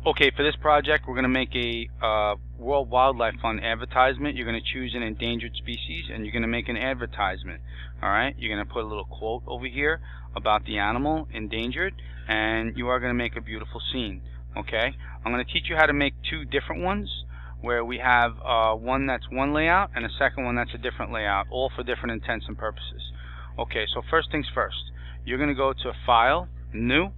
Okay, for this project, we're going to make a World Wildlife Fund advertisement. You're going to choose an endangered species, and you're going to make an advertisement. All right, you're going to put a little quote over here about the animal endangered, and you are going to make a beautiful scene. Okay, I'm going to teach you how to make two different ones, where we have one that's one layout and a second one that's a different layout, all for different intents and purposes. Okay, so first things first, you're going to go to File, New.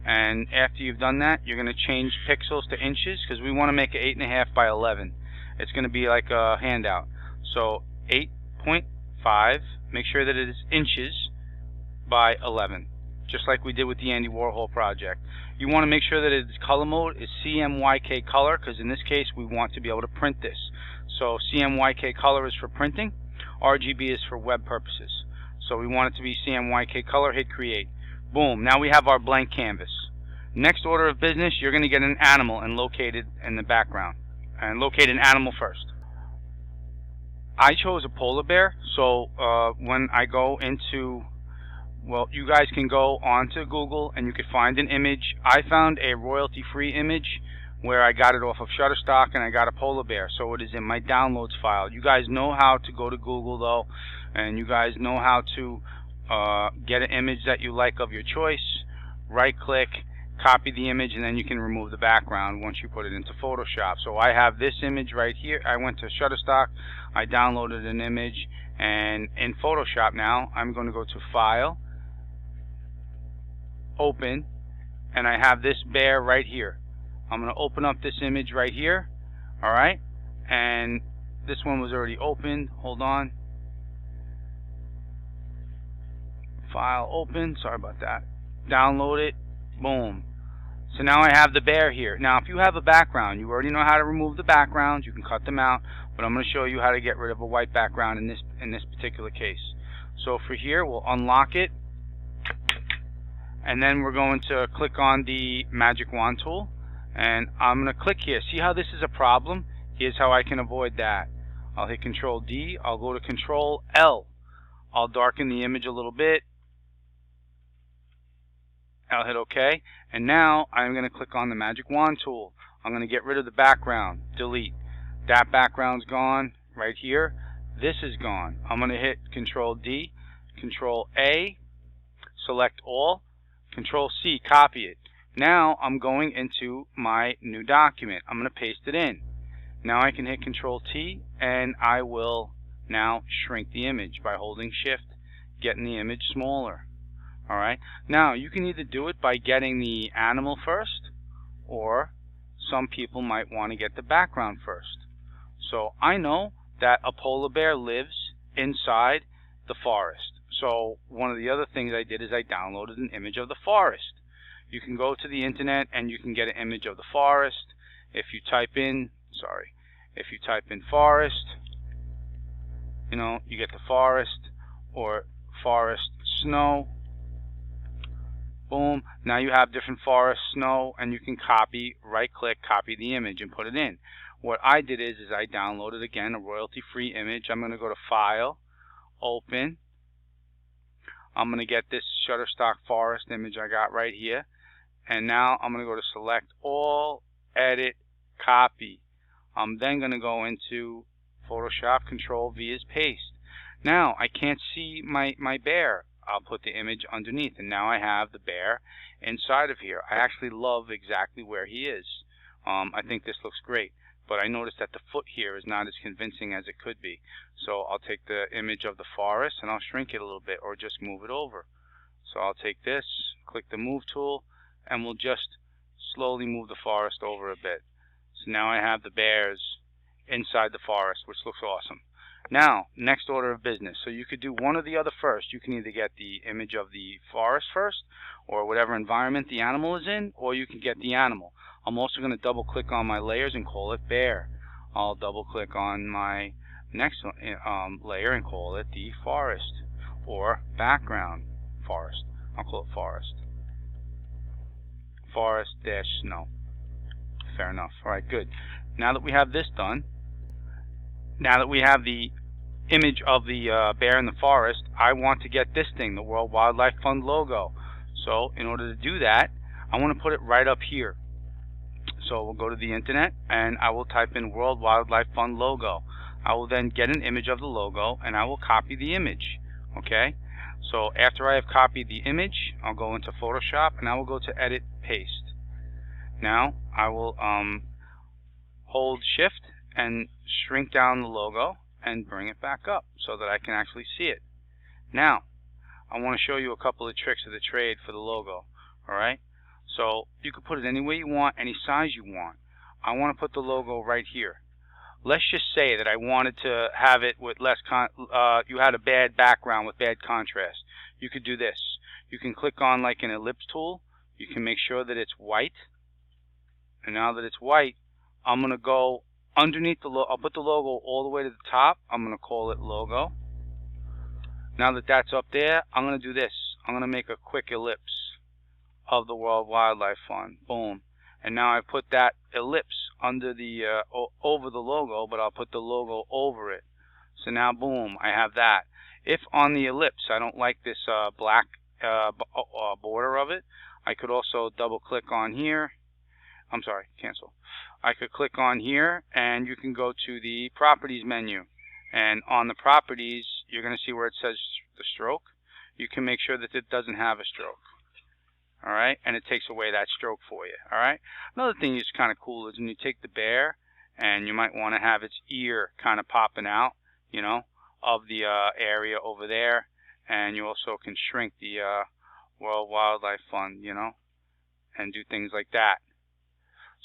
And after you've done that, you're going to change pixels to inches, because we want to make it 8.5 by 11. It's going to be like a handout. So 8.5, make sure that it is inches by 11, just like we did with the Andy Warhol project. You want to make sure that its color mode is CMYK color, because in this case we want to be able to print this. So CMYK color is for printing, RGB is for web purposes. So we want it to be CMYK color, hit create. Boom, now we have our blank canvas. Next order of business, you're going to get an animal and locate it in the background. And locate an animal first. I chose a polar bear, so when I go into, well, you guys can go onto Google and you can find an image. I found a royalty-free image where I got it off of Shutterstock, and I got a polar bear, so it is in my downloads file. You guys know how to go to Google though, and you guys know how to get an image that you like of your choice, right click, copy the image, and then you can remove the background once you put it into Photoshop. So I have this image right here. I went to Shutterstock, I downloaded an image, and in Photoshop now I'm going to go to File, Open, and I have this bear right here. I'm going to open up this image right here. Alright, and this one was already opened. Hold on. File, open, sorry about that. Download it, boom. So now I have the bear here. Now if you have a background, you already know how to remove the backgrounds, you can cut them out, but I'm going to show you how to get rid of a white background in this particular case. So for here, we'll unlock it, and then we're going to click on the magic wand tool, and I'm going to click here. See how this is a problem? Here's how I can avoid that. I'll hit Control D, I'll go to Control L. I'll darken the image a little bit. I'll hit OK, and now I'm going to click on the magic wand tool. I'm going to get rid of the background, delete. That background's gone right here. This is gone. I'm going to hit Control D, Control A, select all, Control C, copy it. Now I'm going into my new document. I'm going to paste it in. Now I can hit Control T, and I will now shrink the image by holding Shift, getting the image smaller. Alright, now you can either do it by getting the animal first, or some people might want to get the background first. So I know that a polar bear lives inside the forest. So one of the other things I did is I downloaded an image of the forest. You can go to the internet and you can get an image of the forest. If you type in, forest, you get the forest, or forest snow. Boom, now you have different forest snow, and you can copy, right click, copy the image and put it in. What I did is I downloaded again a royalty free image. I'm going to go to File, Open. I'm going to get this Shutterstock forest image I got right here, and now I'm going to go to Select All, Edit, Copy. I'm then going to go into Photoshop, Control V is paste. Now I can't see my bear. I'll put the image underneath, and now I have the bear inside of here. I actually love exactly where he is. I think this looks great, but I noticed that the foot here is not as convincing as it could be. So I'll take the image of the forest and I'll shrink it a little bit, or just move it over. So I'll take this, click the move tool, and we'll just slowly move the forest over a bit. So now I have the bears inside the forest, which looks awesome. Now, next order of business. So you could do one or the other first. You can either get the image of the forest first, or whatever environment the animal is in, or you can get the animal. I'm also going to double click on my layers and call it bear. I'll double click on my next layer and call it the forest, or background forest. I'll call it forest. Forest dash snow. Fair enough. Alright, good. Now that we have this done, now that we have the image of the bear in the forest, I want to get this thing, the World Wildlife Fund logo. So in order to do that, I want to put it right up here. So we'll go to the internet and I will type in World Wildlife Fund logo. I will then get an image of the logo and I will copy the image. Okay, so after I have copied the image, I'll go into Photoshop and I will go to Edit, Paste. Now I will hold Shift and shrink down the logo and bring it back up so that I can actually see it. Now I want to show you a couple of tricks of the trade for the logo. Alright, so you can put it any way you want, any size you want. I want to put the logo right here. Let's just say that I wanted to have it with less you had a bad background with bad contrast. You could do this. You can click on like an ellipse tool. You can make sure that it's white. And now that it's white, I'm going to go underneath the logo. I'll put the logo all the way to the top. I'm going to call it logo. Now that that's up there, I'm going to do this. I'm going to make a quick ellipse of the World Wildlife Fund. Boom. And now I put that ellipse under the over the logo, but I'll put the logo over it. So now boom, I have that. If on the ellipse I don't like this black border of it, I could also double click on here. I'm sorry, cancel. I could click on here and you can go to the properties menu, and on the properties you're going to see where it says the stroke. You can make sure that it doesn't have a stroke. Alright, and it takes away that stroke for you. Alright, another thing that's kind of cool is when you take the bear and you might want to have its ear kind of popping out, you know, of the area over there, and you also can shrink the World Wildlife Fund, you know, and do things like that,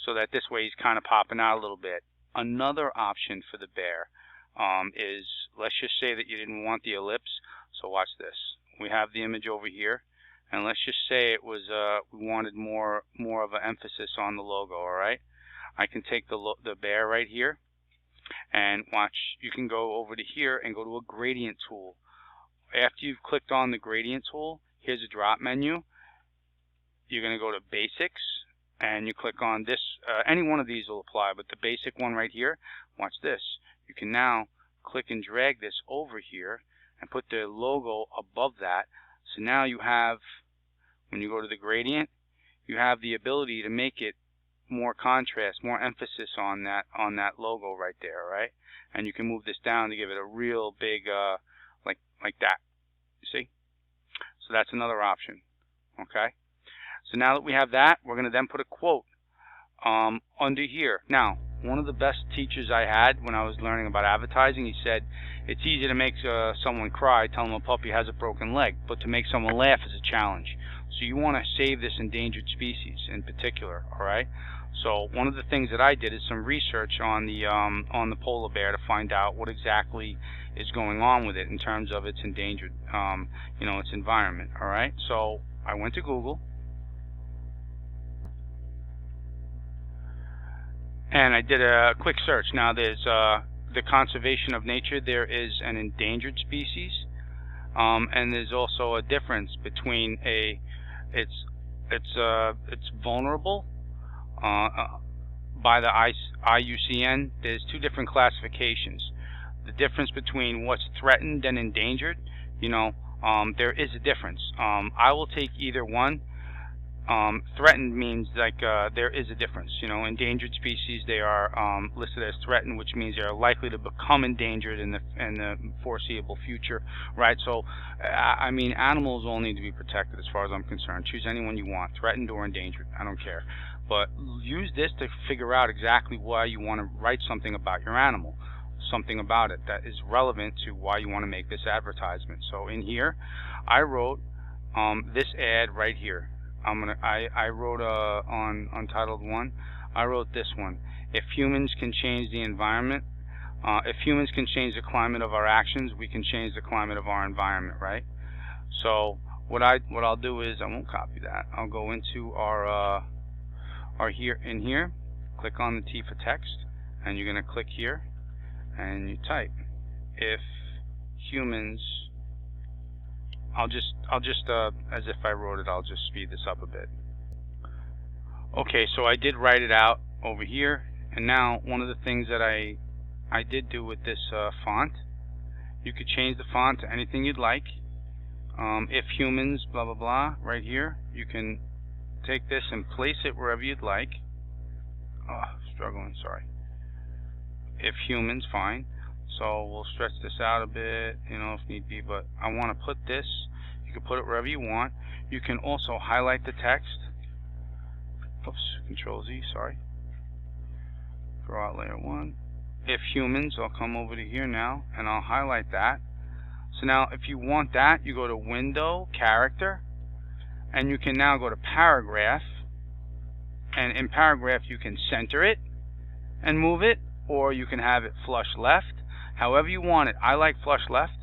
so that this way he's kind of popping out a little bit. Another option for the bear is, let's just say that you didn't want the ellipse. So watch this. We have the image over here. And let's just say it was we wanted more of an emphasis on the logo. All right, I can take the bear right here, and watch. You can go over to here and go to a gradient tool. After you've clicked on the gradient tool, here's a drop menu. You're going to go to Basics, and you click on this. Any one of these will apply, but the basic one right here. Watch this. You can now click and drag this over here and put the logo above that. So now you have, when you go to the gradient, you have the ability to make it more contrast, more emphasis on that logo right there, right? And you can move this down to give it a real big, like that. You see? So that's another option. Okay. So now that we have that, we're going to then put a quote under here. Now, one of the best teachers I had when I was learning about advertising, he said, it's easy to make someone cry, tell them a puppy has a broken leg, but to make someone laugh is a challenge. So you want to save this endangered species in particular, all right? So one of the things that I did is some research on the polar bear to find out what exactly is going on with it in terms of its endangered, you know, its environment, all right? So I went to Google, and I did a quick search. Now there's the conservation of nature. There is an endangered species, and there's also a difference between it's vulnerable by the IUCN. There's two different classifications. The difference between what's threatened and endangered, you know, there is a difference. I will take either one. Threatened means like there is a difference. You know, endangered species, they are listed as threatened, which means they are likely to become endangered in the foreseeable future, right? So, I mean, animals all need to be protected as far as I'm concerned. Choose any one you want, threatened or endangered, I don't care. But use this to figure out exactly why you want to write something about your animal, something about it that is relevant to why you want to make this advertisement. So in here, I wrote this ad right here. I wrote on Untitled 1, I wrote this one. If humans can change the environment, if humans can change the climate of our actions, we can change the climate of our environment, right? So what I'll do is, I won't copy that. I'll go into our here, click on the T for text, and you're going to click here, and you type, if humans, I'll just as if I wrote it, I'll just speed this up a bit. Okay, so I did write it out over here, and now one of the things that I did do with this font, you could change the font to anything you'd like. If humans, blah blah blah, right here, you can take this and place it wherever you'd like. Struggling, sorry. If humans, fine. So we'll stretch this out a bit, if need be, but I want to put this, you can put it wherever you want. You can also highlight the text. Oops, Control Z, sorry. Draw out layer 1. If humans, I'll come over to here now, and I'll highlight that. So now, if you want that, you go to Window, Character, and you can now go to Paragraph, and in Paragraph you can center it and move it, or you can have it flush left, however you want it. I like flush left,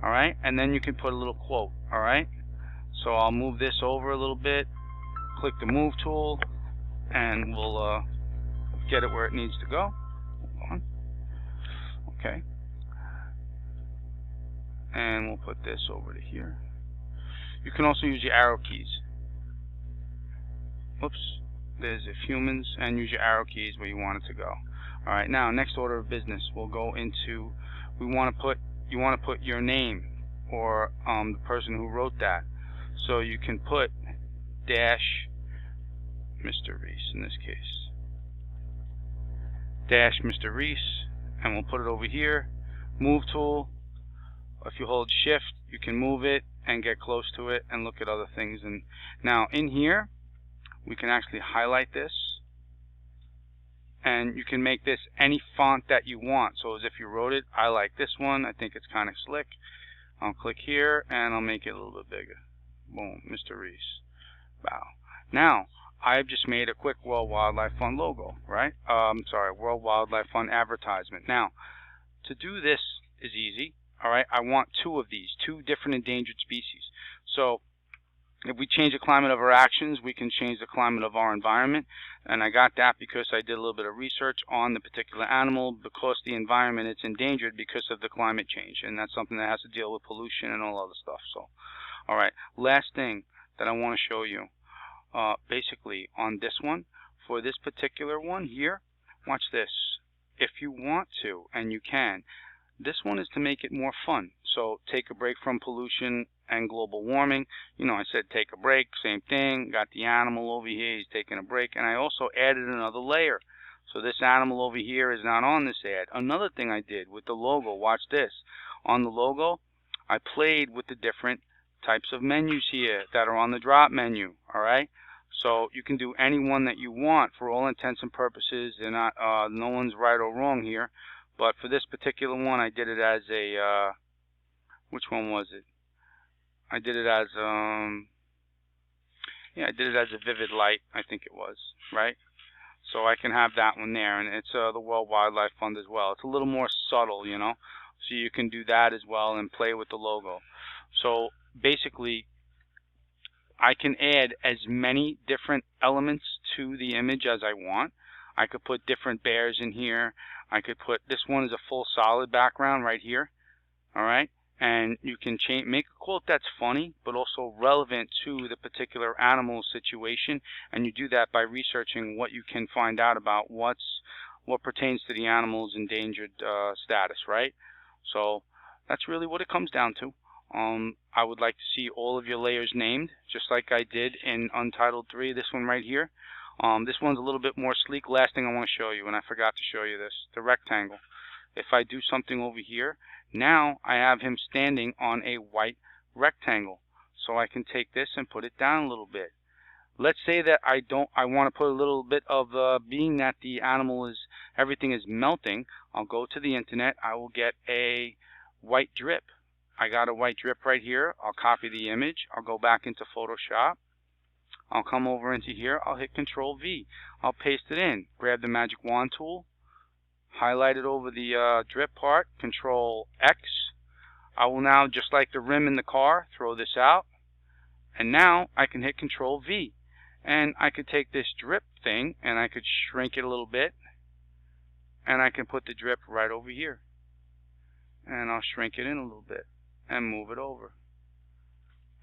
alright, and then you can put a little quote, alright. So I'll move this over a little bit, click the Move tool, and we'll get it where it needs to go. Hold on. Okay. And we'll put this over to here. You can also use your arrow keys. Oops. There's if humans, and use your arrow keys where you want it to go. Alright, now next order of business, we'll go into, you want to put your name, or the person who wrote that. So you can put dash Mr. Reese in this case. Dash Mr. Reese, and we'll put it over here. Move tool. If you hold shift, you can move it and get close to it and look at other things. And now in here, we can actually highlight this, and you can make this any font that you want. So as if you wrote it, I like this one. I think it's kind of slick. I'll click here and I'll make it a little bit bigger. Boom, Mr. Reese. Wow. Now, I've just made a quick World Wildlife Fund logo, right? World Wildlife Fund advertisement. Now, to do this is easy. Alright, I want two of these, two different endangered species. So if we change the climate of our actions, we can change the climate of our environment. And I got that because I did a little bit of research on the particular animal, because the environment it's endangered because of the climate change. And that's something that has to deal with pollution and all other stuff. So, alright, last thing that I want to show you. Basically on this one, for this particular one here, watch this. If you want to, and you can, this one is to make it more fun. So take a break from pollution and global warming. I said take a break, same thing. Got the animal over here, he's taking a break. And I also added another layer. So this animal over here is not on this ad. Another thing I did with the logo, watch this. On the logo, I played with the different types of menus here that are on the drop menu. Alright? So you can do any one that you want for all intents and purposes. They're not, no one's right or wrong here. But for this particular one, I did it as a, which one was it? I did it as, I did it as a vivid light, I think it was, right? So I can have that one there, and it's the World Wildlife Fund as well. It's a little more subtle, so you can do that as well and play with the logo. So basically, I can add as many different elements to the image as I want. I could put different bears in here. I could put, this one is a full solid background right here, alright? And you can make a quote that's funny, but also relevant to the particular animal situation, and you do that by researching what you can find out about what pertains to the animal's endangered status, right? So that's really what it comes down to. I would like to see all of your layers named, just like I did in Untitled 3, this one right here. This one's a little bit more sleek. Last thing I want to show you, and I forgot to show you this, the rectangle. If I do something over here, now I have him standing on a white rectangle. So I can take this and put it down a little bit. Let's say that I want to put a little bit of, being that the animal is, everything is melting, I'll go to the internet, I will get a white drip. I got a white drip right here. I'll copy the image. I'll go back into Photoshop. I'll come over into here. I'll hit Control V. I'll paste it in. Grab the magic wand tool. Highlight it over the drip part. Control X. I will now, just like the rim in the car, throw this out. And now I can hit Control V. And I could take this drip thing and I could shrink it a little bit. And I can put the drip right over here. And I'll shrink it in a little bit and move it over.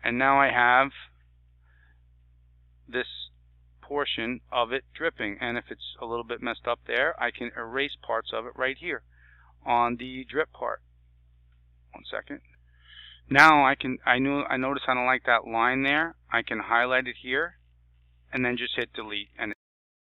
And now I have this portion of it dripping, and if it's a little bit messed up there, I can erase parts of it right here on the drip part. One second. Now I notice I don't like that line there. I can highlight it here and then just hit delete, and